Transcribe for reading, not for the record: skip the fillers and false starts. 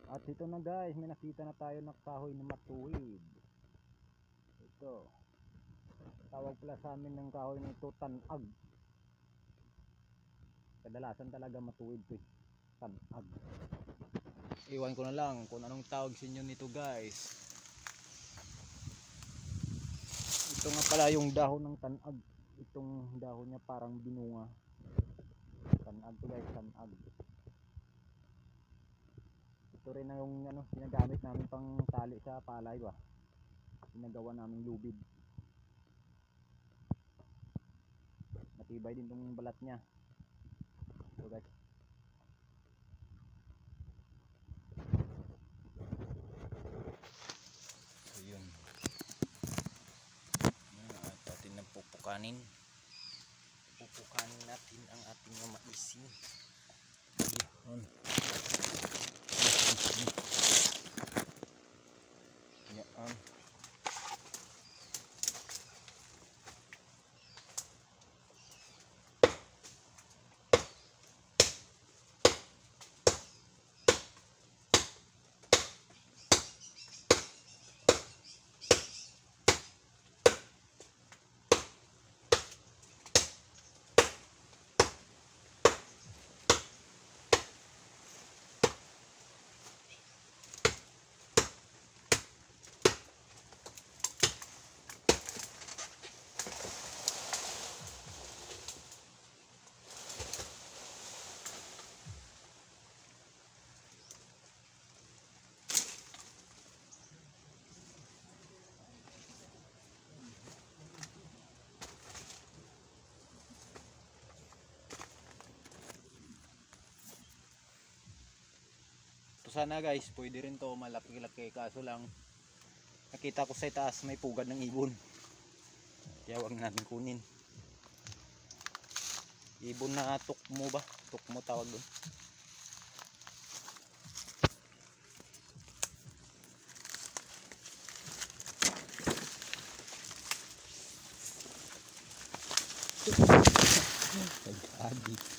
At ito na guys, may nakita na tayo ng kahoy na matuwid. Ito. Tawag pala sa amin ng kahoy na ito, tanag. Kadalasan talaga matuwid ito, tanag. Iwan ko na lang kung anong tawag sa inyo nito guys. Ito nga pala yung dahon ng tanag. Itong dahon niya parang binunga. Tanag to guys, tanag. Ito rin na yung ginagamit namin pang tali sa palay ba. Ginagawa namin lubid. Matibay din tong balat niya. So guys. So yun. At atin na pupukanin. Pupukanin natin ang ating maisin. Yun. Yan. Sana guys, pwede rin to malaki-laki, kaso lang nakita ko sa itaas may pugad ng ibon, kaya wag natin kunin. Ibon na tukmo ba? Tukmo tawag doon. Adik.